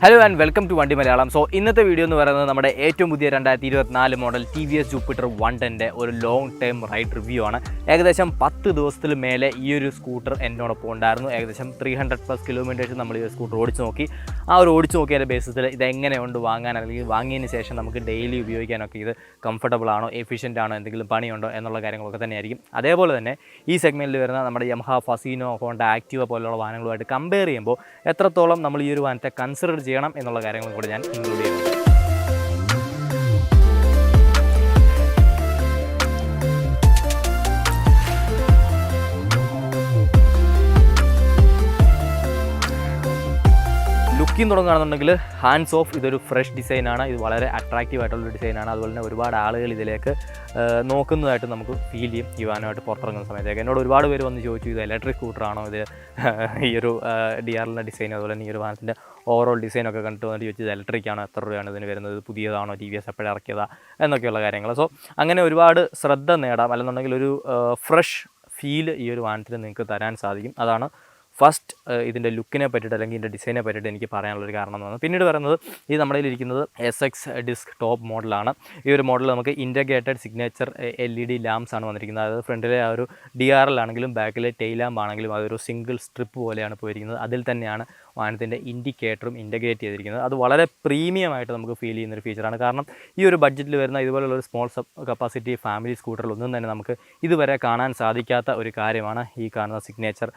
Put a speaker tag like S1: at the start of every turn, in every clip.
S1: Hello and welcome to വണ്ടി Malayalam. So ഇന്നത്തെ video എന്ന് പറയുന്നത് നമ്മുടെ ഏറ്റവും പുതിയ 2024 മോഡൽ TVS ജൂപ്പിറ്റർ 110 ഒരു ലോങ് ടൈം റൈഡ് റിവ്യൂ ആണ്. ഏകദേശം 10 ദിവസത്തിൽ മേലെ ഈ ഒരു സ്കൂട്ടർ എന്നോടൊപ്പം ഉണ്ടായിരുന്നു. ഏകദേശം 300+ കിലോമീറ്റേഴ്സ് നമ്മൾ ഈ സ്കൂട്ടർ ഓടിച്ച് നോക്കി. ആ ഒരു ഓടിച്ച് നോക്കിയതിൻ്റെ ബേസിസിൽ ഇതെങ്ങനെയുണ്ട് വാങ്ങാൻ, അല്ലെങ്കിൽ വാങ്ങിയതിന് ശേഷം നമുക്ക് ഡെയിലി ഉപയോഗിക്കാനൊക്കെ ഇത് കംഫർട്ടബിൾ ആണോ, എഫിഷ്യൻ്റ് ആണോ, എന്തെങ്കിലും പണിയുണ്ടോ എന്നുള്ള കാര്യങ്ങളൊക്കെ തന്നെയായിരിക്കും. അതേപോലെ തന്നെ ഈ സെഗ്മെൻറ്റിൽ വരുന്ന നമ്മുടെ യമഹ ഫസീനോ, ഹോണ്ട ആക്റ്റീവ പോലുള്ള വാഹനങ്ങളുമായിട്ട് കമ്പയർ ചെയ്യുമ്പോൾ എത്രത്തോളം നമ്മൾ ഈ ഒരു വാഹനത്തെ കൺസിഡർ ചെയ്യണം എന്നുള്ള കാര്യങ്ങളും കൂടെ ഞാൻ ഇൻക്ലൂഡ് ചെയ്യുന്നുണ്ട്. ലുക്കിൽ തുടങ്ങുകയാണെന്നുണ്ടെങ്കിൽ ഹാൻഡ്സ് ഓഫ് ഇതൊരു ഫ്രഷ് ഡിസൈനാണ്. ഇത് വളരെ അട്രാക്റ്റീവ് ആയിട്ടുള്ളൊരു ഡിസൈനാണ്. അതുപോലെ തന്നെ ഒരുപാട് ആളുകൾ ഇതിലേക്ക് നോക്കുന്നതായിട്ട് നമുക്ക് ഫീൽ ചെയ്യും ഈ വാഹനമായിട്ട് പുറത്തിറങ്ങുന്ന സമയത്തേക്ക്. എന്നോട് ഒരുപാട് പേര് വന്ന് ചോദിച്ചു, ഇത് ഇലക്ട്രിക് സ്കൂട്ടറാണോ, ഇത് ഈ ഒരു DRLൻ്റെ ഡിസൈൻ, അതുപോലെ തന്നെ ഈ ഒരു വാഹനത്തിൻ്റെ ഓവറോൾ ഡിസൈനൊക്കെ കണ്ടിട്ട് വന്നിട്ട് ചോദിച്ചത് ഇലക്ട്രിക് ആണോ, എത്ര രൂപയാണ് ഇതിന് വരുന്നത്, പുതിയതാണോ, TVS എപ്പോഴും ഇറക്കിയതാ എന്നൊക്കെയുള്ള കാര്യങ്ങൾ. സോ അങ്ങനെ ഒരുപാട് ശ്രദ്ധ നേടാം, അല്ലെന്നുണ്ടെങ്കിൽ ഒരു ഫ്രഷ് ഫീൽ ഈ ഒരു വാഹനത്തിന് നിങ്ങൾക്ക് തരാൻ സാധിക്കും. അതാണ് ഫസ്റ്റ് ഇതിൻ്റെ ലുക്കിനെ പറ്റിയിട്ട് അല്ലെങ്കിൽ ഇതിൻ്റെ ഡിസൈനെ പറ്റിയിട്ട് എനിക്ക് പറയാനുള്ളൊരു കാരണം എന്ന് പറഞ്ഞാൽ. പിന്നീട് പറയുന്നത് ഈ നമ്മുടെ കയ്യിലിരിക്കുന്നത് SX ഡിസ്ക് ടോപ്പ് മോഡലാണ്. ഈ ഒരു മോഡൽ നമുക്ക് ഇൻറ്റഗ്രേറ്റഡ് സിഗ്നേച്ചർ LED ലാംപ്സ് ആണ് വന്നിരിക്കുന്നത്. അതായത് ഫ്രണ്ടിലെ ആ ഒരു DRL ആണെങ്കിലും ബാക്കിലെ ടെയിൽ ലാമ്പ് ആണെങ്കിലും അതൊരു സിംഗിൾ സ്ട്രിപ്പ് പോലെയാണ് പോയിരിക്കുന്നത്. അതിൽ തന്നെയാണ് വാഹനത്തിൻ്റെ ഇൻഡിക്കേറ്ററും ഇൻറ്റഗ്രേറ്റ് ചെയ്തിരിക്കുന്നത്. അത് വളരെ പ്രീമിയമായിട്ട് നമുക്ക് ഫീൽ ചെയ്യുന്നൊരു ഫീച്ചറാണ്. കാരണം ഈ ഒരു ബഡ്ജറ്റിൽ വരുന്ന ഇതുപോലുള്ള ഒരു സ്മോൾ കപ്പാസിറ്റി ഫാമിലി സ്കൂട്ടറിലൊന്നും തന്നെ നമുക്ക് ഇതുവരെ കാണാൻ സാധിക്കാത്ത ഒരു കാര്യമാണ് ഈ കാണുന്ന സിഗ്നേച്ചർ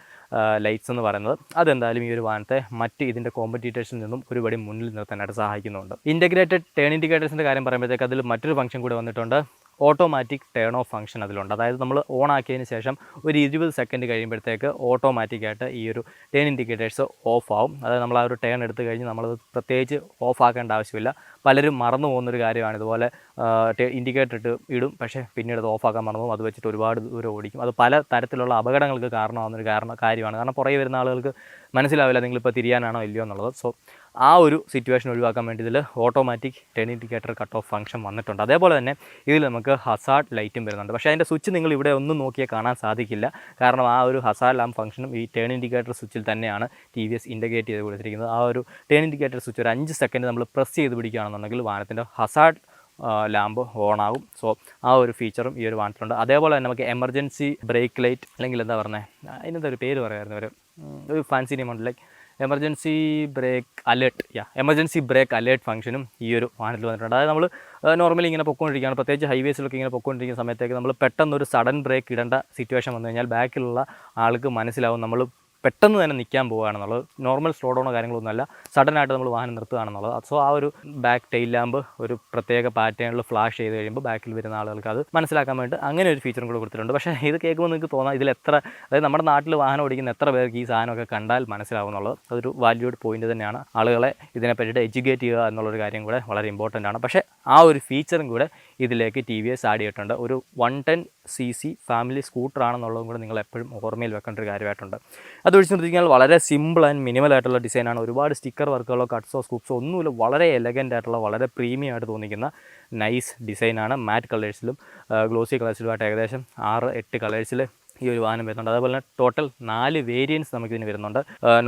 S1: ലൈറ്റ്സ് എന്ന് പറയുന്നത്. അതെന്തായാലും ഈ ഒരു വാഹനത്തെ മറ്റ് ഇതിൻ്റെ കോമ്പറ്റീറ്റേഴ്സിൽ നിന്നും ഒരുപടി മുന്നിൽ നിർത്താനായിട്ട് സഹായിക്കുന്നുണ്ട്. ഇൻറ്റഗ്രേറ്റഡ് ടേൺ ഇൻഡിക്കേറ്റേഴ്സിൻ്റെ കാര്യം പറയുമ്പോഴത്തേക്ക് അതിൽ മറ്റൊരു ഫംഗ്ഷൻ കൂടെ വന്നിട്ടുണ്ട്. ഓട്ടോമാറ്റിക് ടേൺ ഓഫ് ഫംഗ്ഷൻ അതിലുണ്ട്. അതായത് നമ്മൾ ഓൺ ആക്കിയതിന് ശേഷം ഒരു 20 സെക്കൻഡ് കഴിയുമ്പോഴത്തേക്ക് ഓട്ടോമാറ്റിക്കായിട്ട് ഈ ഒരു ടേൺ ഇൻഡിക്കേറ്റേഴ്സ് ഓഫ് ആവും. അതായത് നമ്മൾ ആ ഒരു ടേൺ എടുത്തു കഴിഞ്ഞ് നമ്മളത് പ്രത്യേകിച്ച് ഓഫ് ആക്കേണ്ട ആവശ്യമില്ല. പലരും മറന്നു പോകുന്നൊരു കാര്യമാണ്. ഇതുപോലെ ഇൻഡിക്കേറ്റർ ഇടും, പക്ഷേ പിന്നീട് അത് ഓഫാക്കാൻ മറന്നു പോകും. അത് വെച്ചിട്ട് ഒരുപാട് ദൂരം ഓടിക്കും. അത് പല തരത്തിലുള്ള അപകടങ്ങൾക്ക് കാരണമാകുന്നൊരു കാര്യമാണ്. കാരണം പുറകെ വരുന്ന ആളുകൾക്ക് മനസ്സിലാവില്ല നിങ്ങളിപ്പോൾ തിരിയാനാണോ ഇല്ലയോ എന്നുള്ളത്. സോ ആ ഒരു സിറ്റുവേഷൻ ഒഴിവാക്കാൻ വേണ്ടി ഇതിൽ automatic turn indicator cut off function വന്നിട്ടുണ്ട്. അതേപോലെ തന്നെ ഇതിൽ നമുക്ക് ഹസാർഡ് ലൈറ്റും വരുന്നുണ്ട്. പക്ഷേ അതിൻ്റെ സ്വിച്ച് നിങ്ങൾ ഇവിടെ ഒന്നും നോക്കിയാൽ കാണാൻ സാധിക്കില്ല. കാരണം ആ ഒരു ഹസാർഡ് ലാമ്പ് ഫംഗ്ഷനും ഈ ടേൺ ഇൻഡിക്കേറ്റർ സ്വിച്ചിൽ തന്നെയാണ് TVS ഇൻറ്റഗ്രേറ്റ് ചെയ്ത് കൊടുത്തിരിക്കുന്നത്. ആ ഒരു ടേൺ ഇൻഡിക്കേറ്റർ സ്വിച്ച് ഒരു 5 സെക്കൻഡ് നമ്മൾ പ്രസ് ചെയ്ത് പിടിക്കുകയാണെന്നുണ്ടെങ്കിൽ വാഹനത്തിൻ്റെ ഹസാർഡ് ലാമ്പ് ഓൺ ആകും. സോ ആ ഒരു ഫീച്ചറും ഈ ഒരു വാഹനത്തിലുണ്ട്. അതേപോലെ തന്നെ നമുക്ക് എമർജൻസി ബ്രേക്ക് ലൈറ്റ്, അല്ലെങ്കിൽ എന്താ പറഞ്ഞത്, അതിനകത്ത് ഒരു പേര് പറയായിരുന്നു, ഒരു ഫാൻസി നെയിമുണ്ട്, ലൈക്ക് എമർജൻസി ബ്രേക്ക് അലേർട്ട് ഫംഗ്ഷനും ഈ ഒരു വാഹനത്തിൽ വന്നിട്ടുണ്ട്. അതായത് നമ്മൾ നോർമലി ഇങ്ങനെ പൊയ്ക്കൊണ്ടിരിക്കുകയാണ്, പ്രത്യേകിച്ച് ഹൈവേസിലൊക്കെ ഇങ്ങനെ പൊയ്ക്കൊണ്ടിരിക്കുന്ന സമയത്തേക്ക് നമ്മൾ പെട്ടെന്നൊരു സഡൻ ബ്രേക്ക് ഇടേണ്ട സിറ്റുവേഷൻ വന്നു കഴിഞ്ഞാൽ ബാക്കിലുള്ള ആൾക്ക് മനസ്സിലാവും നമ്മൾ പെട്ടെന്ന് തന്നെ നിൽക്കാൻ പോവുകയാണെന്നുള്ളത്. നോർമൽ സ്ലോ ഡൗണോ കാര്യങ്ങളൊന്നുമല്ല, സഡനായിട്ട് നമ്മൾ വാഹനം നിർത്തുകയാണെന്നുള്ളത്. സോ ആ ഒരു ബാക്ക് ടെയിൽ ലാമ്പ് ഒരു പ്രത്യേക പാറ്റേണിൽ ഫ്ലാഷ് ചെയ്ത് കഴിയുമ്പോൾ ബാക്കിൽ വരുന്ന ആളുകൾക്ക് അത് മനസ്സിലാക്കാൻ വേണ്ടി അങ്ങനെ ഒരു ഫീച്ചറും കൂടെ കൊടുത്തിട്ടുണ്ട്. പക്ഷേ ഇത് കേൾക്കുമ്പോൾ നിങ്ങൾക്ക് തോന്നാം ഇതിൽ അതായത് നമ്മുടെ നാട്ടിൽ വാഹനം ഓടിക്കുന്ന എത്ര പേർക്ക് ഈ സാധനമൊക്കെ കണ്ടാൽ മനസ്സിലാവുന്നുള്ളത്. അതൊരു വാല്യൂഡ് പോയിന്റ് തന്നെയാണ്. ആളുകളെ ഇതിനെ പറ്റിയിട്ട് എഡ്യൂക്കേറ്റ് ചെയ്യുക എന്നുള്ളൊരു കാര്യം കൂടെ വളരെ ഇമ്പോർട്ടൻ്റ് ആണ്. പക്ഷേ ആ ഒരു ഫീച്ചറും കൂടെ ഇതിലേക്ക് TVS ആഡ് ചെയ്തിട്ടുണ്ട്. ഒരു 110cc ഫാമിലി സ്കൂട്ടർ ആണെന്നുള്ളതും കൂടെ നിങ്ങൾ എപ്പോഴും ഓർമ്മയിൽ വെക്കേണ്ട ഒരു കാര്യമായിട്ടുണ്ട്. അത് ഒഴിച്ച് നിർത്തിക്കഴിഞ്ഞാൽ വളരെ സിമ്പിൾ ആൻഡ് മിനിമൽ ആയിട്ടുള്ള ഡിസൈനാണ്. ഒരുപാട് സ്റ്റിക്കർ വർക്കുകളോ കട്ട്സോ സ്കൂപ്സോ ഒന്നുമില്ല. വളരെ എലഗൻ്റ് ആയിട്ടുള്ള, വളരെ പ്രീമിയം ആയിട്ട് തോന്നിക്കുന്ന നൈസ് ഡിസൈനാണ്. മാറ്റ് കളേഴ്സിലും ഗ്ലോസി കളേഴ്സിലുമായിട്ട് ഏകദേശം 6-8 കളേഴ്സിൽ ഈ ഒരു വാഹനം വരുന്നുണ്ട്. അതുപോലെ തന്നെ ടോട്ടൽ 4 വേരിയൻറ്റ്സ് നമുക്കിതിന് വരുന്നുണ്ട്.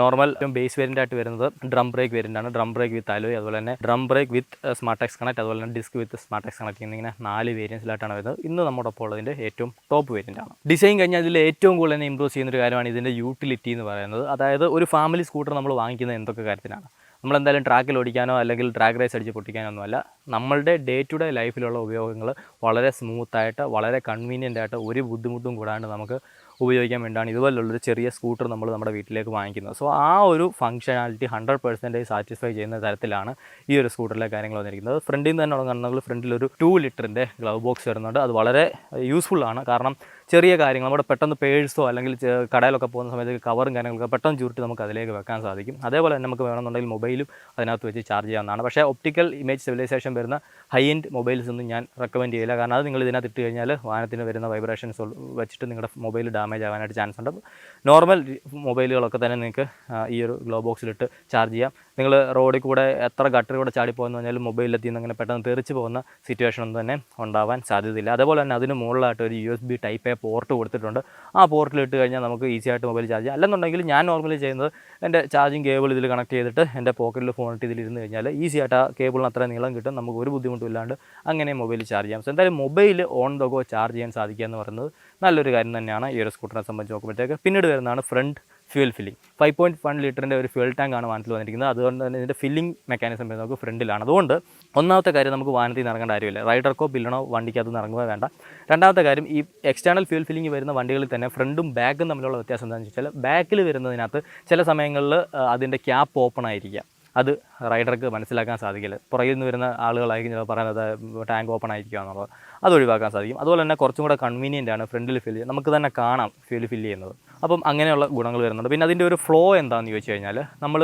S1: നോർമൽ ബേസ് വേരിയൻ്റ് ആയിട്ട് വരുന്നത് ഡ്രം ബ്രേക്ക് വേരിയൻ്റാണ്. ഡ്രം ബ്രേക്ക് വിത്ത് അലോയ്, അതുപോലെ തന്നെ drum brake with smart X connect, അതുപോലെ തന്നെ disc with smart X connect എന്നിങ്ങനെ 4 വേരിയൻസിലായിട്ടാണ് വരുന്നത്. ഇന്ന് നമ്മുടെ ഒപ്പം ഉള്ളതിൻ്റെ ഏറ്റവും ടോപ്പ് വേരിയൻ്റാണ്. ഡിസൈൻ കഴിഞ്ഞാൽ ഇതിൽ ഏറ്റവും കൂടുതൽ തന്നെ ഇമ്പ്രൂവ് ചെയ്യുന്നൊരു കാര്യമാണ് ഇതിൻ്റെ യൂട്ടിലിറ്റി എന്ന് പറയുന്നത്. അതായത് ഒരു ഫാമിലി സ്കൂട്ടർ നമ്മൾ വാങ്ങിക്കുന്നത് എന്തൊക്കെ കാര്യത്തിനാണ്? നമ്മളെന്തായാലും ട്രാക്കിൽ ഓടിക്കാനോ അല്ലെങ്കിൽ ട്രാക്ക് റേസ് അടിച്ച് പൊട്ടിക്കാനോ ഒന്നുമല്ല. നമ്മളുടെ ഡേ ടു ഡേ ലൈഫിലുള്ള ഉപയോഗങ്ങൾ വളരെ സ്മൂത്തായിട്ട്, വളരെ കൺവീനിയൻ്റ് ആയിട്ട്, ഒരു ബുദ്ധിമുട്ടും കൂടാണ്ട് നമുക്ക് ഉപയോഗിക്കാൻ വേണ്ടിയാണ് ഇതുപോലുള്ളൊരു ചെറിയ സ്കൂട്ടർ നമ്മൾ നമ്മുടെ വീട്ടിലേക്ക് വാങ്ങിക്കുന്നത്. സോ ആ ഒരു ഫംഗ്ഷനാലിറ്റി 100% സാറ്റിസ്ഫൈ ചെയ്യുന്ന തരത്തിലാണ് ഈ ഒരു സ്കൂട്ടറിലെ കാര്യങ്ങൾ വന്നിരിക്കുന്നത്. ഫ്രണ്ടിൽ നിന്ന് തന്നെ തുടങ്ങുകയാണെങ്കിൽ ഫ്രണ്ടിലൊരു 2 ലിറ്ററിൻ്റെ ഗ്ലൗ ബോക്സ് വരുന്നുണ്ട്. അത് വളരെ യൂസ്ഫുള്ളാണ്. കാരണം ചെറിയ കാര്യങ്ങൾ നമ്മുടെ പെട്ടെന്ന് പേഴ്സോ അല്ലെങ്കിൽ കടയിലൊക്കെ പോകുന്ന സമയത്ത് കവറും കാര്യങ്ങളൊക്കെ പെട്ടെന്ന് ചുരുട്ടി നമുക്ക് അതിലേക്ക് വെക്കാൻ സാധിക്കും. അതേപോലെ തന്നെ നമുക്ക് വേണമെന്നുണ്ടെങ്കിൽ മൊബൈലും അതിനകത്ത് വെച്ച് ചാർജ് ചെയ്യാവുന്നതാണ്. പക്ഷേ ഒപ്റ്റിക്കൽ ഇമേജ് സ്റ്റെബിലൈസേഷൻ വരുന്ന ഹൈ എൻഡ് മൊബൈൽസ് ഒന്നും ഞാൻ റെക്കമെൻഡ് ചെയ്യില്ല. കാരണം അത് നിങ്ങൾ ഇതിനകത്ത് ഇട്ട് കഴിഞ്ഞാൽ വാഹനത്തിന് വരുന്ന വൈബ്രേഷൻസ് വെച്ചിട്ട് നിങ്ങളുടെ മൊബൈൽ ഡാമേജ് ആവാനായിട്ട് ചാൻസ് ഉണ്ട്. നോർമൽ മൊബൈലുകളൊക്കെ തന്നെ നിങ്ങൾക്ക് ഈ ഒരു ഗ്ലോ ബോക്സിലിട്ട് ചാർജ് ചെയ്യാം. നിങ്ങൾ റോഡിൽ കൂടെ എത്ര ഗട്ടറിലൂടെ ചാടിപ്പോയെന്ന് പറഞ്ഞാലും മൊബൈലിലെത്തി നിന്ന് അങ്ങനെ പെട്ടെന്ന് തെറിച്ച് പോകുന്ന സിറ്റുവേഷൻ ഒന്നും തന്നെ ഉണ്ടാവാൻ സാധ്യതയില്ല. അതേപോലെ തന്നെ അതിന് മുകളിലായിട്ട് ഒരു USB Type A പോർട്ട് കൊടുത്തിട്ടുണ്ട്. ആ പോർട്ടിൽ ഇട്ട് കഴിഞ്ഞാൽ നമുക്ക് ഈസി ആയിട്ട് മൊബൈൽ ചാർജ് ചെയ്യാം. അല്ലെന്നുണ്ടെങ്കിൽ ഞാൻ നോർമലി ചെയ്യുന്നത് എൻ്റെ ചാർജിങ് കേബിൾ ഇതിൽ കണക്ട് ചെയ്തിട്ട് എൻ്റെ പോക്കറ്റിൽ ഫോണിട്ട് ഇതിലിരുന്ന് കഴിഞ്ഞാൽ ഈസി ആയിട്ട് ആ കേബിളിന് അത്ര നീളം കിട്ടും. നമുക്ക് ഒരു ബുദ്ധിമുട്ടും ഇല്ലാണ്ട് അങ്ങനെ മൊബൈൽ ചാർജ് ചെയ്യാം. സോ എന്തായാലും mobile on the go charge ചെയ്യാൻ സാധിക്കുക എന്ന് പറയുന്നത് നല്ലൊരു കാര്യം തന്നെയാണ് ഈ ഒരു സ്കൂട്ടറിനെ സംബന്ധിച്ച് നോക്കുമ്പോഴത്തേക്ക്. പിന്നീട് വരുന്നതാണ് ഫ്രണ്ട് ഫ്യൂൽ ഫില്ലിംഗ്. 5.1 ലിറ്ററിൻ്റെ ഒരു ഫ്യൂൽ ടാങ്കാണ് വാഹനത്തിൽ വന്നിരിക്കുന്നത്. അതുകൊണ്ട് തന്നെ ഇതിൻ്റെ ഫില്ലിംഗ് മെക്കാനിസം നമുക്ക് ഫ്രണ്ടിലാണ്. അതുകൊണ്ട് ഒന്നാമത്തെ കാര്യം നമുക്ക് വാഹനത്തിൽ നിന്ന് ഇറങ്ങേണ്ട കാര്യമില്ല. റൈഡർക്കോ ബില്ലണോ വണ്ടിക്കകത്ത് നിന്ന് ഇറങ്ങുക വേണ്ട. രണ്ടാമത്തെ കാര്യം ഈ എക്സ്റ്റേണൽ ഫ്യൂൽ ഫില്ലിംഗ് വരുന്ന വണ്ടികളിൽ തന്നെ ഫ്രണ്ടും ബാക്കും തമ്മിലുള്ള വ്യത്യാസം എന്താണെന്ന് വെച്ചാൽ ബാക്കിൽ വരുന്നതിനകത്ത് ചില സമയങ്ങളിൽ അതിൻ്റെ ക്യാപ്പ് ഓപ്പൺ ആയിരിക്കുക. അത് റൈഡർക്ക് മനസ്സിലാക്കാൻ സാധിക്കില്ല. പുറകിൽ നിന്ന് വരുന്ന ആളുകളായിരിക്കും ചിലപ്പോൾ പറയുന്നത് ടാങ്ക് ഓപ്പൺ ആയിരിക്കുക എന്നുള്ളത്. അത് ഒഴിവാക്കാൻ സാധിക്കും. അതുപോലെ തന്നെ കുറച്ചും കൂടെ കൺവീനിയൻ്റ് ആണ് ഫ്രണ്ടിൽ ഫില്ല് ചെയ്യുന്നത്. നമുക്ക് തന്നെ കാണാം ഫില്ല് ചെയ്യുന്നത്. അപ്പം അങ്ങനെയുള്ള ഗുണങ്ങൾ വരുന്നുണ്ട്. പിന്നെ അതിൻ്റെ ഒരു ഫ്ലോ എന്താണെന്ന് ചോദിച്ചു കഴിഞ്ഞാൽ നമ്മൾ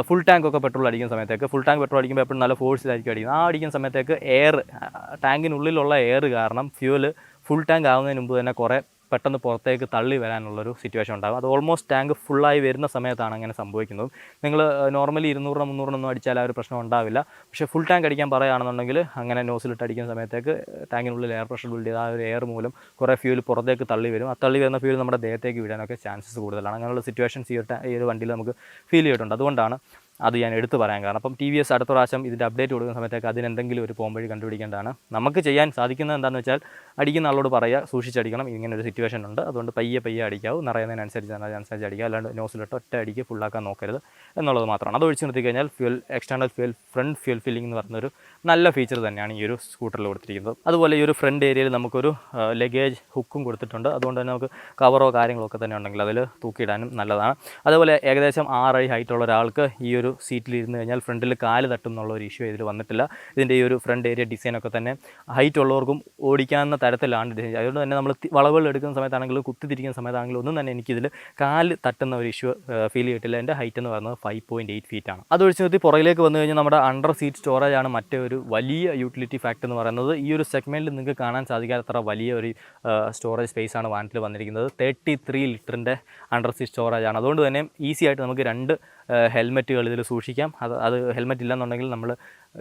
S1: ഫുൾ ടാങ്ക് ഒക്കെ പെട്രോൾ അടിക്കുന്ന സമയത്തേക്ക് ഫുൾ ടാങ്ക് പെട്രോൾ അടിക്കുമ്പോൾ എപ്പോഴും നല്ല ഫോഴ്സിലായിരിക്കും അടിക്കുന്നത്. ആ അടിക്കുന്ന സമയത്തേക്ക് എയർ ടാങ്കിനുള്ളിലുള്ള എയർ കാരണം ഫ്യൂവൽ ഫുൾ ടാങ്ക് ആവുന്നതിന് മുമ്പ് തന്നെ കുറേ പെട്ടെന്ന് പുറത്തേക്ക് തള്ളി വരാനുള്ളൊരു സിറ്റുവേഷൻ ഉണ്ടാകും. അത് ഓൾമോസ്റ്റ് ടാങ്ക് ഫുള്ളായി വരുന്ന സമയത്താണ് അങ്ങനെ സംഭവിക്കുന്നത്. നിങ്ങൾ നോർമലി 200 300 അടിച്ചാൽ ആ ഒരു പ്രശ്നം ഉണ്ടാവില്ല. പക്ഷേ ഫുൾ ടാങ്ക് അടിക്കാൻ പറയുകയാണെന്നുണ്ടെങ്കിൽ അങ്ങനെ നോസിലിട്ട് അടിക്കുന്ന സമയത്തേക്ക് ടാങ്കിനുള്ളിൽ എയർ പ്രഷർ ബിൽഡ് ചെയ്ത് ആ ഒരു എയർ മൂലം കുറേ ഫ്യൂൽ പുറത്തേക്ക് തള്ളി വരും. ആ തള്ളി വരുന്ന ഫ്യൂൽ നമ്മുടെ ദേഹത്തേക്ക് വീഴാനൊക്കെ ചാൻസസ് കൂടുതലാണ്. അങ്ങനെയുള്ള സിറ്റുവേഷൻസ് ഈ ഒരു വണ്ടിയിൽ നമുക്ക് ഫീൽ ചെയ്തിട്ടുണ്ട്. അതുകൊണ്ടാണ് അത് ഞാൻ എടുത്തു പറയാൻ കാരണം. അപ്പം TVS അടുത്ത പ്രാവശ്യം ഇതിൻ്റെ അപ്ഡേറ്റ് കൊടുക്കുന്ന സമയത്തേക്ക് അതിനെന്തെങ്കിലും ഒരു പോംവഴി കണ്ടുപിടിക്കേണ്ടതാണ്. നമുക്ക് ചെയ്യാൻ സാധിക്കുന്നത് എന്താണെന്ന് വെച്ചാൽ അടിക്കുന്ന ആളോട് പറയുക, സൂക്ഷിച്ചടിക്കണം, ഇങ്ങനെ ഒരു സിറ്റുവേഷൻ ഉണ്ട്, അതുകൊണ്ട് പയ്യെ അടിക്കാവൂ, നിറയുന്നതിനനുസരിച്ച് അടിക്കുക, അല്ലാണ്ട് നോസിലിട്ട് ഒറ്റ അടിക്ക് ഫുള്ളാക്കാൻ നോക്കരുത് എന്നുള്ളത് മാത്രമാണ്. അത് ഒഴിച്ച് നിർത്തി കഴിഞ്ഞാൽ എക്സ്റ്റേണൽ ഫ്രണ്ട് ഫ്യൂൽ ഫില്ലിംഗ് എന്ന് പറഞ്ഞൊരു നല്ല ഫീച്ചർ തന്നെയാണ് ഈ ഒരു സ്കൂട്ടറിൽ കൊടുത്തിരിക്കുന്നത്. അതുപോലെ ഈ ഒരു ഫ്രണ്ട് ഏരിയയിൽ നമുക്കൊരു ലഗേജ് ഹുക്കും കൊടുത്തിട്ടുണ്ട്. അതുകൊണ്ട് തന്നെ നമുക്ക് കവറോ കാര്യങ്ങളോ ഒക്കെ തന്നെ ഉണ്ടെങ്കിൽ അതിൽ തൂക്കിയിടാനും നല്ലതാണ്. അതുപോലെ ഏകദേശം 6 അടി ഹൈറ്റുള്ള ഒരാൾക്ക് ഈ ഒരു സീറ്റിൽ ഇരുന്ന് കഴിഞ്ഞാൽ ഫ്രണ്ടിൽ കാല് തട്ടും എന്നുള്ള ഒരു ഇഷ്യൂ ഇതിൽ വന്നിട്ടില്ല. ഇതിൻ്റെ ഈ ഒരു ഫ്രണ്ട് ഏരിയ ഡിസൈനൊക്കെ തന്നെ ഹൈറ്റ് ഉള്ളവർക്കും ഓടിക്കാവുന്ന തരത്തിലാണ് ഡിസൈൻ. അതുകൊണ്ട് തന്നെ നമ്മൾ വളവുകൾ എടുക്കുന്ന സമയത്താണെങ്കിലും കുത്തിത്തിരിക്കുന്ന സമയത്താണെങ്കിലും ഒന്നും തന്നെ എനിക്കിതിൽ കാല് തട്ടുന്ന ഒരു ഇഷ്യൂ ഫീൽ ചെയ്തിട്ടില്ല. എൻ്റെ ഹൈറ്റ് എന്ന് പറയുന്നത് 5.8 ഫീറ്റാണ്. അതൊഴിച്ച് നിർത്തി പുറകിലേക്ക് വന്നു കഴിഞ്ഞാൽ നമ്മുടെ അണ്ടർ സീറ്റ് സ്റ്റോറേജ് ആണ് മറ്റേ ഒരു വലിയ യൂട്ടിലിറ്റി ഫാക്ടർ എന്ന് പറയുന്നത്. ഈ ഒരു സെഗ്മെൻറ്റിൽ നിങ്ങൾക്ക് കാണാൻ സാധിക്കാത്തത്ര വലിയ ഒരു സ്റ്റോറേജ് സ്പേസ് ആണ് വാഹനത്തിൽ വന്നിരിക്കുന്നത്. 33 ലിറ്ററിൻ്റെ അണ്ടർ സീറ്റ് സ്റ്റോറേജ് ആണ്. അതുകൊണ്ട് തന്നെ ഈസി ആയിട്ട് നമുക്ക് 2 ഹെൽമെറ്റുകൾ ഇതിൽ സൂക്ഷിക്കാം. അത് ഹെൽമെറ്റ് ഇല്ലെന്നുണ്ടെങ്കിൽ നമ്മൾ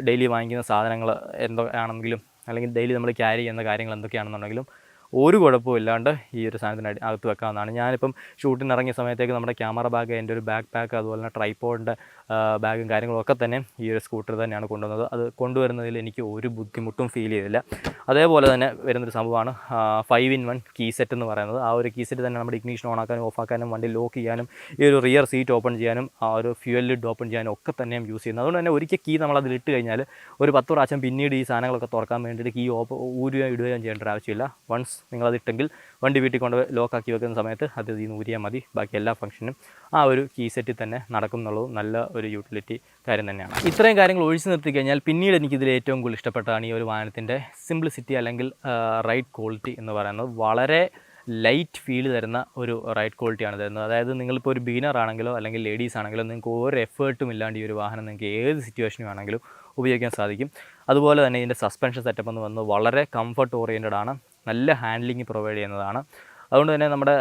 S1: ഡെയിലി വാങ്ങിക്കുന്ന സാധനങ്ങൾ എന്തൊക്കെയാണെങ്കിലും അല്ലെങ്കിൽ ഡെയിലി നമ്മൾ ക്യാരി ചെയ്യുന്ന കാര്യങ്ങൾ എന്തൊക്കെയാണെന്നുണ്ടെങ്കിലും ഒരു കുഴപ്പവും ഇല്ലാണ്ട് ഈ ഒരു സാധനത്തിന് അകത്ത് വെക്കാവുന്നതാണ്. ഞാനിപ്പം ഷൂട്ടിന് ഇറങ്ങിയ സമയത്തേക്ക് നമ്മുടെ ക്യാമറ ബാഗ്, എൻ്റെ ഒരു ബാക്ക് പാക്ക്, അതുപോലെ തന്നെ ട്രൈപോഡിൻ്റെ ബാഗും കാര്യങ്ങളും ഒക്കെ തന്നെ ഈ ഒരു സ്കൂട്ടർ തന്നെയാണ് കൊണ്ടുവന്നത്. അത് കൊണ്ടുവരുന്നതിൽ എനിക്ക് ഒരു ബുദ്ധിമുട്ടും ഫീൽ ചെയ്തില്ല. അതേപോലെ തന്നെ വരുന്നൊരു സംഭവമാണ് 5-in-1 കീ സെറ്റ് എന്ന് പറയുന്നത്. ആ ഒരു കീ സെറ്റ് തന്നെ നമ്മുടെ ഇഗ്നീഷൻ ഓൺ ആക്കാനും ഓഫ് ആക്കാനും വണ്ടി ലോക്ക് ചെയ്യാനും ഈ ഒരു റിയർ സീറ്റ് ഓപ്പൺ ചെയ്യാനും ആ ഒരു ഫ്യൂവൽ ലിഡ് ഓപ്പൺ ചെയ്യാനും ഒക്കെ തന്നെയും യൂസ് ചെയ്യുന്നത്. അതുകൊണ്ട് തന്നെ ഒരിക്കൽ കീ നമ്മൾ അതിലിട്ട് കഴിഞ്ഞാൽ ഒരു 10 പ്രാവശ്യം പിന്നീട് ഈ സാധനങ്ങളൊക്കെ തുറക്കാൻ വേണ്ടിയിട്ട് കീ ഊരുകയോ ഇടുകയോ ചെയ്യേണ്ട ഒരു ആവശ്യമില്ല. വൺസ് നിങ്ങളതിട്ടെങ്കിൽ വണ്ടി വീട്ടിൽ കൊണ്ട് ലോക്കാക്കി വെക്കുന്ന സമയത്ത് അത് ഇതിൽ നിന്ന് ഊരിയാൽ മതി. ബാക്കി എല്ലാ ഫംഗ്ഷനും ആ ഒരു കീ സെറ്റിൽ തന്നെ നടക്കും എന്നുള്ളത് നല്ല ഒരു യൂട്ടിലിറ്റി കാര്യം തന്നെയാണ്. ഇത്രയും കാര്യങ്ങൾ ഒഴിച്ചു നിർത്തി കഴിഞ്ഞാൽ പിന്നീട് എനിക്കിതിൽ ഏറ്റവും കൂടുതൽ ഇഷ്ടപ്പെട്ടതാണ് ഈ ഒരു വാഹനത്തിൻ്റെ സിംപ്ലിസിറ്റി അല്ലെങ്കിൽ റൈഡ് ക്വാളിറ്റി എന്ന് പറയുന്നത്. വളരെ ലൈറ്റ് ഫീൽ തരുന്ന ഒരു റൈഡ് ക്വാളിറ്റിയാണ് തരുന്നത്. അതായത് നിങ്ങളിപ്പോൾ ഒരു ബിഗിനർ ആണെങ്കിലോ അല്ലെങ്കിൽ ലേഡീസ് ആണെങ്കിലോ നിങ്ങൾക്ക് ഒരു എഫേർട്ടും ഇല്ലാണ്ട് ഈ ഒരു വാഹനം നിങ്ങൾക്ക് ഏത് സിറ്റുവേഷനും ആണെങ്കിലും ഉപയോഗിക്കാൻ സാധിക്കും. അതുപോലെ തന്നെ ഇതിൻ്റെ സസ്പെൻഷൻ സെറ്റപ്പ് എന്ന് പറയുന്നത് വളരെ കംഫർട്ട് ഓറിയൻറ്റഡ് ആണ്. നല്ല ഹാൻഡ്ലിങ് പ്രൊവൈഡ് ചെയ്യുന്നതാണ്. അതുകൊണ്ട് തന്നെ നമ്മുടെ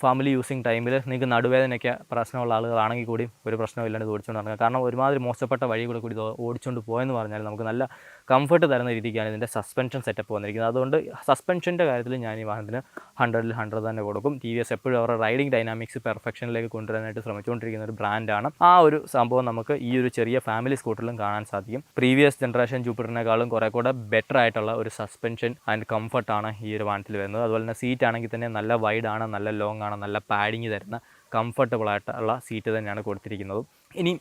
S1: ഫാമിലി യൂസിങ് ടൈമിൽ നിങ്ങൾക്ക് നടുവേദനയൊക്കെ പ്രശ്നമുള്ള ആളുകളാണെങ്കിൽ കൂടി ഒരു പ്രശ്നമില്ലാണ്ട് ഓടിച്ചുകൊണ്ട് നടക്കുക. കാരണം ഒരുമാതിരി മോശപ്പെട്ട വഴി കൂടി ഓടിച്ചുകൊണ്ട് പോയെന്ന് പറഞ്ഞാൽ നമുക്ക് നല്ല കംഫർട്ട് തരുന്ന രീതിക്കാണ് ഇതിൻ്റെ സസ്പെൻഷൻ സെറ്റപ്പ് വന്നിരിക്കുന്നത്. അതുകൊണ്ട് സസ്പെൻഷൻ്റെ കാര്യത്തിൽ ഞാൻ ഈ വാഹനത്തിന് 100ൽ 100 തന്നെ കൊടുക്കും. TVS എപ്പോഴും അവരുടെ റൈഡിങ് ഡൈനാമിക്സ് പെർഫെക്ഷനിലേക്ക് കൊണ്ടുവരാനായിട്ട് ശ്രമിച്ചുകൊണ്ടിരിക്കുന്ന ഒരു ബ്രാൻഡാണ്. ആ ഒരു സംഭവം നമുക്ക് ഈ ഒരു ചെറിയ ഫാമിലി സ്കൂട്ടറിലും കാണാൻ സാധിക്കും. പ്രീവിയസ് ജനറേഷൻ ജൂപ്പിറ്ററിനേക്കാളും കുറേ കൂടെ ബെറ്റർ ആയിട്ടുള്ള ഒരു സസ്പെൻഷൻ ആൻഡ് കംഫർട്ടാണ് ഈ ഒരു വാഹനത്തിൽ വരുന്നത്. അതുപോലെ തന്നെ സീറ്റ് ആണെങ്കിൽ തന്നെ നല്ല വൈഡാണ്, നല്ല ലോങ് ആണ്, നല്ല പാഡിങ് തരുന്ന കംഫർട്ടബിൾ ആയിട്ടുള്ള സീറ്റ് തന്നെയാണ് കൊടുത്തിരിക്കുന്നത്. ഇനി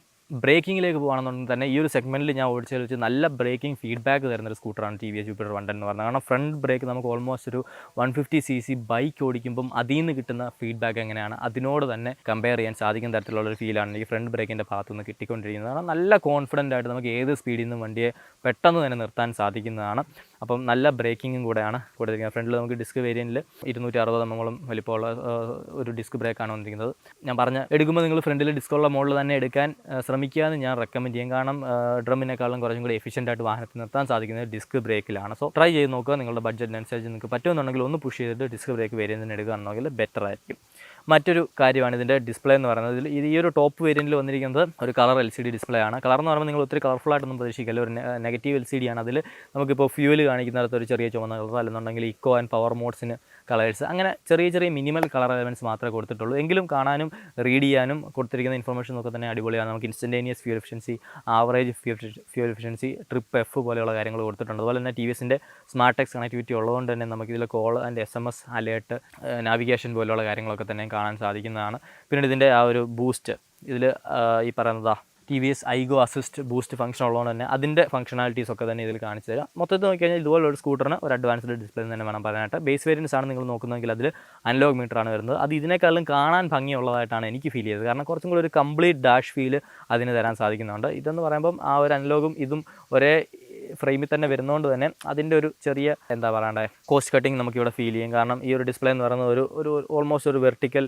S1: ബ്രേക്കിങ്ങിലേക്ക് പോകുകയാണെന്നുണ്ടെങ്കിൽ തന്നെ ഈ ഒരു സെഗ്മെൻറ്റിൽ ഞാൻ ഓടിച്ചതിൽ വെച്ച് നല്ല ബ്രേക്കിംഗ് ഫീഡ്ബാക്ക് തരുന്നൊരു സ്കൂട്ടറാണ് TVS ജൂപ്പിറ്റർ 110 എന്ന് പറഞ്ഞത്. കാരണം ഫ്രണ്ട് ബ്രേക്ക് നമുക്ക് ഓൾമോസ്റ്റ് ഒരു 150cc ബൈക്ക് ഓടിക്കുമ്പം അതിൽ നിന്ന് കിട്ടുന്ന ഫീഡ്ബാക്ക് എങ്ങനെയാണ് അതിനോട് തന്നെ കമ്പയർ ചെയ്യാൻ സാധിക്കുന്ന തരത്തിലുള്ളൊരു ഫീലാണ് ഈ ഫ്രണ്ട് ബ്രേക്കിൻ്റെ ഭാഗത്തുനിന്ന് കിട്ടിക്കൊണ്ടിരിക്കുന്നത്. കാരണം നല്ല കോൺഫിഡൻ്റ് ആയിട്ട് നമുക്ക് ഏത് സ്പീഡിൽ നിന്നും വണ്ടിയെ പെട്ടെന്ന് തന്നെ നിർത്താൻ സാധിക്കുന്നതാണ്. അപ്പം നല്ല ബ്രേക്കിങ്ങും കൂടെയാണ് കൊടുത്തിരിക്കുന്നത്. ഫ്രണ്ടിൽ നമുക്ക് ഡിസ്ക് വേരിയൻറ്റിൽ 260 mm വലിപ്പമുള്ള ഒരു ഡിസ്ക് ബ്രേക്കാണ് വന്നിരിക്കുന്നത്. ഞാൻ എടുക്കുമ്പോൾ നിങ്ങൾ ഫ്രണ്ടിൽ ഡിസ്കുള്ള മോഡൽ തന്നെ എടുക്കാൻ ശ്രമിക്കുകയെന്ന് ഞാൻ റെക്കമെൻഡ് ചെയ്യും. കാരണം ഡ്രമ്മിനേക്കാളും കുറച്ചും കൂടി എഫിഷ്യൻ്റ് ആയിട്ട് വാഹനത്തിൽ നിർത്താൻ സാധിക്കുന്നത് ഡിസ്ക് ബ്രേക്കിലാണ്. സോ ട്രൈ ചെയ്ത് നോക്കുക. നിങ്ങളുടെ ബഡ്ജറ്റിനനുസരിച്ച് നിങ്ങൾക്ക് പറ്റുമെന്നുണ്ടെങ്കിൽ ഒന്ന് പുഷ് ചെയ്തിട്ട് ഡിസ്ക് ബ്രേക്ക് വേരിയൻറ്റിന് എടുക്കുകയാണെങ്കിൽ ബെറ്റർ ആയിരിക്കും. മറ്റൊരു കാര്യമാണ് ഇതിൻ്റെ ഡിസ്പ്ലേ എന്ന് പറയുന്നത്. ഈ ഒരു ടോപ്പ് വേരിയൻറ്റിൽ വന്നിരിക്കുന്നത് ഒരു കളർ LCD ഡിസ്പ്ലേ ആണ്. കളർ എന്ന് പറയുമ്പോൾ നിങ്ങൾ ഒത്തിരി കളർഫുള്ളായിട്ടൊന്നും പ്രതീക്ഷിക്കില്ല. ഒരു നെഗറ്റീവ് LCD ആണ്. അതിൽ നമുക്കിപ്പോൾ ഫ്യൂവൽ കാണിക്കുന്നിടത്ത് ഒരു ചെറിയ ചുവന്ന കളർ, അല്ലെന്നുണ്ടെങ്കിൽ ഇക്കോ ആൻഡ് പവർ മോഡ്സിന് കളേഴ്സ്, അങ്ങനെ ചെറിയ മിനിമൽ കളർ എലമെൻറ്റ്സ് മാത്രമേ കൊടുത്തിട്ടുള്ളൂ. എങ്കിലും കാണാനും റീഡ് ചെയ്യാനും കൊടുത്തിരിക്കുന്ന ഇൻഫർമേഷൻ ഒക്കെ തന്നെ അടിപൊളിയാണ്. നമുക്ക് instantaneous fuel efficiency, average fuel efficiency, trip F പോലെയുള്ള കാര്യങ്ങൾ കൊടുത്തിട്ടുണ്ട്. അതുപോലെ തന്നെ TVSൻ്റെ സ്മാർട്ട് ടെക്സ് കണക്ടിവിറ്റി ഉള്ളതുകൊണ്ട് തന്നെ നമുക്കിതിൽ call and SMS alert, navigation പോലെയുള്ള കാര്യങ്ങളൊക്കെ തന്നെ കാണാൻ സാധിക്കുന്നതാണ്. പിന്നീട് ഇതിൻ്റെ ആ ഒരു ബൂസ്റ്റ്, ഇതിൽ ഈ പറയുന്നതാ TVS ഐഗോ അസിസ്റ്റ് ബൂസ്റ്റ് ഫംഗ്ഷൻ ഉള്ളതുകൊണ്ട് തന്നെ അതിൻ്റെ ഫംഗ്ഷനാലിറ്റീസ് ഒക്കെ തന്നെ ഇതിൽ കാണിച്ചു തരാം. മൊത്തത്തിൽ നോക്കിക്കഴിഞ്ഞാൽ ഇതുപോലെ ഒരു സ്കൂട്ടറിന് ഒരു അഡ്വാൻസ്ഡ് ഡിസ്പ്ലേ തന്നെ വേണം പറയാനായിട്ട്. ബേസ് വേരിയൻസ് ആണ് നിങ്ങൾ നോക്കുന്നതെങ്കിൽ അതിൽ അനലോഗ് മീറ്ററാണ് വരുന്നത്. അത് ഇതിനേക്കാളും കാണാൻ ഭംഗിയുള്ളതായിട്ടാണ് എനിക്ക് ഫീൽ ചെയ്തത്. കാരണം കുറച്ചും കൂടി ഒരു കംപ്ലീറ്റ് ഡാഷ് ഫീൽ അതിന് തരാൻ സാധിക്കുന്നുണ്ട്. ഇതെന്ന് പറയുമ്പം ആ ഒരു അനലോഗും ഇതും ഒരേ ഫ്രെയിമിൽ തന്നെ വരുന്നതുകൊണ്ട് തന്നെ അതിൻ്റെ ഒരു ചെറിയ എന്താ പറയണ്ടേ കോസ്റ്റ് കട്ടിങ് നമുക്കിവിടെ ഫീൽ ചെയ്യും. കാരണം ഈ ഒരു ഡിസ്പ്ലേ എന്ന് പറയുന്നത് ഒരു ഓൾമോസ്റ്റ് ഒരു വെർട്ടിക്കൽ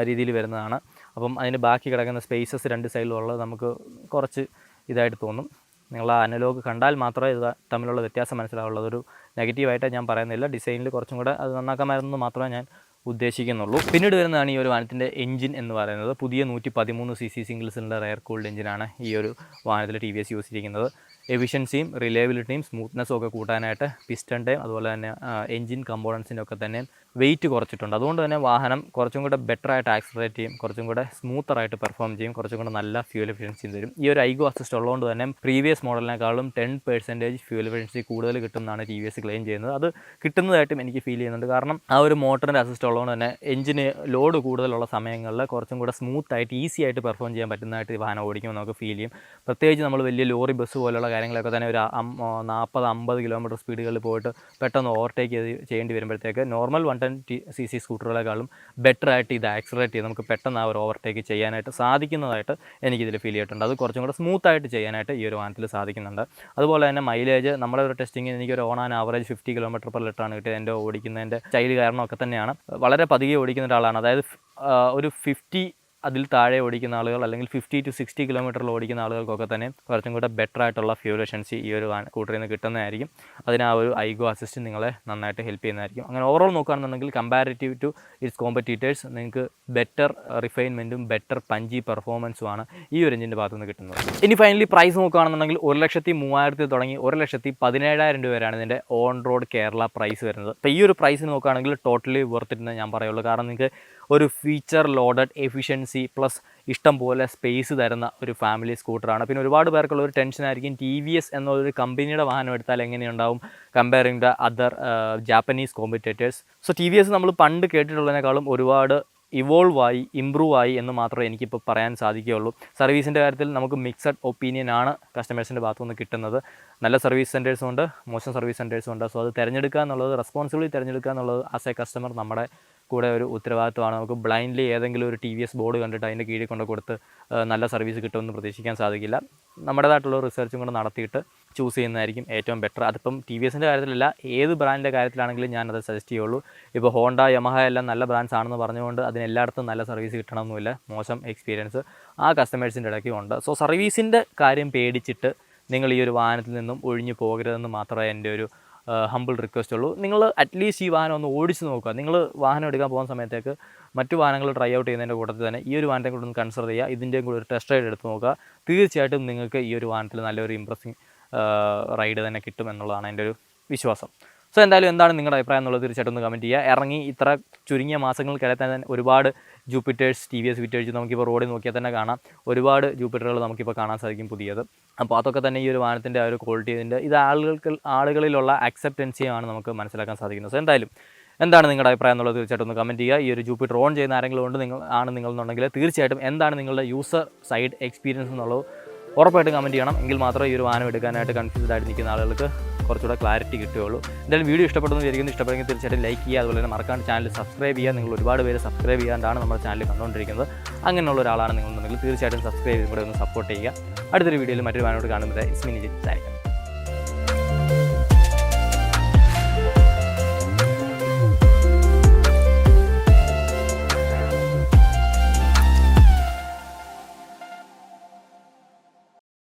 S1: രീതിയിൽ വരുന്നതാണ്. അപ്പം അതിന് ബാക്കി കിടക്കുന്ന സ്പേസസ് രണ്ട് സൈഡിലുള്ളത് നമുക്ക് കുറച്ച് ഇതായിട്ട് തോന്നും. നിങ്ങൾ ആ അനലോഗ് കണ്ടാൽ മാത്രമേ ഇത് തമ്മിലുള്ള വ്യത്യാസം മനസ്സിലാവുള്ളൂ. അതൊരു നെഗറ്റീവായിട്ട് ഞാൻ പറയുന്നില്ല. ഡിസൈനിൽ കുറച്ചും കൂടെ അത് നന്നാക്കാമായിരുന്നു മാത്രമേ ഞാൻ ഉദ്ദേശിക്കുന്നുള്ളൂ. പിന്നീട് വരുന്നതാണ് ഈ ഒരു വാഹനത്തിൻ്റെ എഞ്ചിൻ എന്ന് പറയുന്നത്. പുതിയ 113cc single cylinder air cooled എഞ്ചിനാണ് ഈ ഒരു വാഹനത്തിൽ TVS യൂസ് ചെയ്തിരിക്കുന്നത്. എഫിഷ്യൻസിയും റിലയബിലിറ്റിയും സ്മൂത്ത്നെസ്സും ഒക്കെ കൂട്ടാനായിട്ട് പിസ്റ്റൻ്റെയും അതുപോലെ തന്നെ എഞ്ചിൻ കമ്പോണൻസിൻ്റെ ഒക്കെ തന്നെ വെയിറ്റ് കുറച്ചിട്ടുണ്ട്. അതുകൊണ്ട് തന്നെ വാഹനം കുറച്ചും കൂടെ ബെറ്ററായിട്ട് ആക്സിലറേറ്റ് ചെയ്യും, കുറച്ചും കൂടെ സ്മൂത്തറായിട്ട് പെർഫോം ചെയ്യും, കുറച്ചും കൂടെ നല്ല ഫ്യൂൽ എഫിഷ്യൻസി തരും. ഈ ഒരു ഐഗോ അസിസ്റ്റ് ഉള്ളതുകൊണ്ട് തന്നെ പ്രീവിയസ് മോഡലിനേക്കാളും 10% ഫ്യൂൽ എഫിഷ്യൻസി കൂടുതൽ കിട്ടുമെന്നാണ് TVS ക്ലെയിം ചെയ്യുന്നത്. അത് കിട്ടുന്നതായിട്ടും എനിക്ക് ഫീൽ ചെയ്യുന്നുണ്ട്. കാരണം ആ ഒരു മോട്ടറിൻ്റെ അസിസ്റ്റ് ഉള്ളതുകൊണ്ട് തന്നെ എഞ്ചിന് ലോഡ് കൂടുതലുള്ള സമയങ്ങളിൽ കുറച്ചും കൂടെ സ്മൂത്തായിട്ട് ഈസി ആയിട്ട് പെർഫോം ചെയ്യാൻ പറ്റുന്നതായിട്ട് ഈ വാഹനം ഓടിക്കുമ്പോൾ നമുക്ക് ഫീൽ ചെയ്യും. പ്രത്യേകിച്ച് നമ്മൾ വലിയ ലോറി ബസ് പോലുള്ള കാര്യങ്ങളൊക്കെ തന്നെ ഒരു 40-50 കിലോമീറ്റർ സ്പീഡുകളിൽ പോയിട്ട് പെട്ടെന്ന് ഓവർടേക്ക് ചെയ്യേണ്ടി വരുമ്പോഴത്തേക്ക് നോർമൽ 110cc സ്കൂട്ടറുകളെക്കാളും ബെറ്ററായിട്ട് ഇത് ആക്സിലറേറ്റ് ചെയ്ത് നമുക്ക് പെട്ടെന്ന് ആ ഒരു ഓവർടേക്ക് ചെയ്യാനായിട്ട് സാധിക്കുന്നതായിട്ട് എനിക്കിതിൽ ഫീൽ ചെയ്തിട്ടുണ്ട്. അത് കുറച്ചും കൂടെ സ്മൂത്തായിട്ട് ചെയ്യാനായിട്ട് ഈ ഒരു വാഹനത്തിൽ സാധിക്കുന്നുണ്ട്. അതുപോലെ തന്നെ മൈലേജ് നമ്മുടെ ഒരു ടെസ്റ്റിങ്ങിൽ എനിക്കൊരു ഓൺ ആൻ ആവറേജ് 50 km/ലിറ്റർ ആണ് കിട്ടിയത്. എൻ്റെ ഓടിക്കുന്നതിൻ്റെ സ്റ്റൈൽ കാരണമൊക്കെ തന്നെയാണ്. വളരെ പതിയെ ഓടിക്കുന്ന ഒരാളാണ്. അതായത് ഒരു 50 അതിൽ താഴെ ഓടിക്കുന്ന ആളുകൾ അല്ലെങ്കിൽ 50 to 60 കിലോമീറ്ററിൽ ഓടിക്കുന്ന ആളുകൾക്കൊക്കെ തന്നെ കുറച്ചും കൂടെ ബെറ്റർ ആയിട്ടുള്ള ഫ്യൂൽ എഫിഷ്യൻസി ഈ ഒരു സ്കൂട്ടറിൽ നിന്ന് കിട്ടുന്നതായിരിക്കും. അതിന് ആ ഒരു ഐഗോ അസിസ്റ്റ് നിങ്ങളെ നന്നായിട്ട് ഹെൽപ്പ് ചെയ്യുന്നതായിരിക്കും. അങ്ങനെ ഓവറോൾ നോക്കുകയാണെന്നുണ്ടെങ്കിൽ കമ്പാരിറ്റീവ് ടു ഇറ്റ്സ് കോമ്പറ്റീറ്റേഴ്സ് നിങ്ങൾക്ക് ബെറ്റർ റിഫൈൻമെൻറ്റും ബെറ്റർ പഞ്ചി പെർഫോമൻസുമാണ് ഈ ഒരു എഞ്ചിൻ്റെ ഭാഗത്ത് നിന്ന് കിട്ടുന്നത്. ഇനി ഫൈനലി പ്രൈസ് നോക്കുകയാണെന്നുണ്ടെങ്കിൽ 1,30,000 തുടങ്ങി 1,17,000 രൂപ വരെയാണ് ഇതിൻ്റെ ഓൺ റോഡ് കേരള പ്രൈസ് വരുന്നത്. അപ്പോൾ ഈ ഒരു പ്രൈസ് നോക്കുകയാണെങ്കിൽ ടോട്ടലി വർത്തിട്ടെന്ന് ഞാൻ പറയുള്ളൂ. കാരണം നിങ്ങൾക്ക് ഒരു ഫീച്ചർ ലോഡഡ് എഫിഷ്യൻസി പ്ലസ് ഇഷ്ടം പോലെ സ്പേസ് തരുന്ന ഒരു ഫാമിലി സ്കൂട്ടറാണ്. പിന്നെ ഒരുപാട് പേർക്കുള്ള ഒരു ടെൻഷനായിരിക്കും TVS എന്നൊരു കമ്പനിയുടെ വാഹനം എടുത്താൽ എങ്ങനെയുണ്ടാവും comparing the other Japanese competitors. So TVS നമ്മൾ പണ്ട് കേട്ടിട്ടുള്ളതിനേക്കാളും ഒരുപാട് ഇവോൾവ് ആയി ഇമ്പ്രൂവ് ആയി എന്ന് മാത്രമേ എനിക്കിപ്പോൾ പറയാൻ സാധിക്കുകയുള്ളൂ. സർവീസിൻ്റെ കാര്യത്തിൽ നമുക്ക് മിക്സഡ് ഒപ്പീനിയനാണ് കസ്റ്റമേഴ്സിൻ്റെ ഭാഗത്തുനിന്ന് കിട്ടുന്നത്. നല്ല സർവീസ് സെൻറ്റേഴ്സും ഉണ്ട്, മോശം സർവീസ് സെൻറ്റേഴ്സും ഉണ്ട്. സോ അത് തിരഞ്ഞെടുക്കുക എന്നുള്ളത്, റെസ്പോൺസിബിലിറ്റി തിരഞ്ഞെടുക്കുക എന്നുള്ളത് ആസ് എ കസ്റ്റമർ നമ്മുടെ കൂടെ ഒരു ഉത്തരവാദിത്വമാണ്. നമുക്ക് ബ്ലൈൻഡ്ലി ഏതെങ്കിലും ഒരു TVS ബോർഡ് കണ്ടിട്ട് അതിൻ്റെ കീഴിൽ കൊണ്ട് കൊടുത്ത് നല്ല സർവീസ് കിട്ടുമെന്ന് പ്രതീക്ഷിക്കാൻ സാധിക്കില്ല. നമ്മുടേതായിട്ടുള്ള റിസർച്ചും കൂടെ നടത്തിയിട്ട് ചൂസ് ചെയ്യുന്നതായിരിക്കും ഏറ്റവും ബെറ്റർ. അതിപ്പം TVSൻ്റെ കാര്യത്തിലല്ല, ഏത് ബ്രാൻഡിൻ്റെ കാര്യത്തിലാണെങ്കിലും ഞാനത് സജസ്റ്റ് ചെയ്യുള്ളൂ. ഇപ്പോൾ ഹോണ്ട, യമഹ എല്ലാം നല്ല ബ്രാൻഡ്സ് ആണെന്ന് പറഞ്ഞുകൊണ്ട് അതിനെല്ലായിടത്തും നല്ല സർവീസ് കിട്ടണമെന്നില്ല. മോശം എക്സ്പീരിയൻസ് ആ കസ്റ്റമേഴ്സിൻ്റെ ഇടയ്ക്കും ഉണ്ട്. സോ സർവീസിൻ്റെ കാര്യം പേടിച്ചിട്ട് നിങ്ങൾ ഈ ഒരു വാഹനത്തിൽ നിന്നും ഒഴിഞ്ഞു പോകരുതെന്ന് മാത്രമേ എൻ്റെ ഒരു ഹംബിൾ റിക്വസ്റ്റ് ഉള്ളൂ. നിങ്ങൾ അറ്റ്ലീസ്റ്റ് ഈ വാഹനം ഒന്ന് ഓടിച്ച് നോക്കുക. നിങ്ങൾ വാഹനം എടുക്കാൻ പോകുന്ന സമയത്തേക്ക് മറ്റു വാഹനങ്ങൾ ട്രൈ ഔട്ട് ചെയ്യുന്നതിൻ്റെ കൂട്ടത്തിൽ തന്നെ ഈ ഒരു വാഹനത്തെ കൂടെ ഒന്ന് കൺസിഡർ ചെയ്യുക. ഇതിൻ്റെയും കൂടെ ഒരു ടെസ്റ്റ് റൈഡ് എടുത്ത് നോക്കുക. തീർച്ചയായിട്ടും നിങ്ങൾക്ക് ഈ ഒരു വാഹനത്തിൽ നല്ലൊരു ഇംപ്രസിങ് റൈഡ് തന്നെ കിട്ടും എന്നുള്ളതാണ് എൻ്റെ ഒരു വിശ്വാസം. സോ എന്തായാലും എന്താണ് നിങ്ങളുടെ അഭിപ്രായം എന്നുള്ളത് തീർച്ചയായിട്ടും ഒന്ന് കമൻറ്റ് ചെയ്യുക. ഇറങ്ങി ഇത്ര ചുരുങ്ങിയ മാസങ്ങൾക്കിടെ തന്നെ ഒരുപാട് ജൂപ്പിറ്റേഴ്സ് TVS വിറ്റേഴ്സ് നമുക്കിപ്പോൾ റോഡിൽ നോക്കിയാൽ തന്നെ കാണാം. ഒരുപാട് ജൂപ്പിറ്ററുകൾ നമുക്കിപ്പോൾ കാണാൻ സാധിക്കും പുതിയത്. അപ്പോൾ അതൊക്കെ തന്നെ ഈ ഒരു വാഹനത്തിൻ്റെ ആ ഒരു ക്വാളിറ്റി ഇത് ആളുകളിലുള്ള അക്സെപ്റ്റൻസിയാണ് നമുക്ക് മനസ്സിലാക്കാൻ സാധിക്കുന്നത്. സോ എന്തായാലും എന്താണ് നിങ്ങളുടെ അഭിപ്രായം എന്നുള്ളത് തീർച്ചയായിട്ടും ഒന്ന് കമൻറ്റ് ചെയ്യുക. ഈ ഒരു ജൂപ്പിറ്റർ ഓൺ ചെയ്യുന്ന ആരെങ്കിലും ഉണ്ട് നിങ്ങളെന്നുണ്ടെങ്കിൽ തീർച്ചയായിട്ടും എന്താണ് നിങ്ങളുടെ യൂസർ സൈഡ് എക്സ്പീരിയൻസ് എന്നുള്ളത് ഉറപ്പായിട്ടും കമൻറ്റ് ചെയ്യണം. എങ്കിൽ മാത്രമേ ഈ ഒരു വാഹനം എടുക്കാനായിട്ട് കൺഫ്യൂസ്ഡ് ആയിട്ട് നിൽക്കുന്ന ആളുകൾക്ക് കുറച്ചുകൂടെ ക്ലാരിറ്റി കിട്ടുകയുള്ളൂ. എന്തായാലും വീഡിയോ ഇഷ്ടപ്പെടുന്നു വിചാരിക്കുന്നു. ഇഷ്ടപ്പെടുമെങ്കിൽ തീർച്ചയായിട്ടും ലൈക്ക് ചെയ്യുക. അതുപോലെ തന്നെ മറക്കാണ്ട് ചാനൽ സബ്സ്ക്രൈബ് ചെയ്യുക. നിങ്ങൾ ഒരുപാട് പേര് സബ്സ്ക്രൈബ് ചെയ്യാണ്ടാണ് നമ്മുടെ ചാനൽ കണ്ടുകൊണ്ടിരിക്കുന്നത്. അങ്ങനെയുള്ള ഒരാളാണ് നിങ്ങളെന്നുണ്ടെങ്കിൽ തീർച്ചയായിട്ടും സബ്സ്ക്രൈബ് ചെയ്ത് കൂടെ ഒന്ന് സപ്പോർട്ട് ചെയ്യുക. അടുത്തൊരു വീഡിയോയിൽ മറ്റൊരു വാഹനോട് കാണുന്നത് ഇസ്മിനി ജിത്ത്.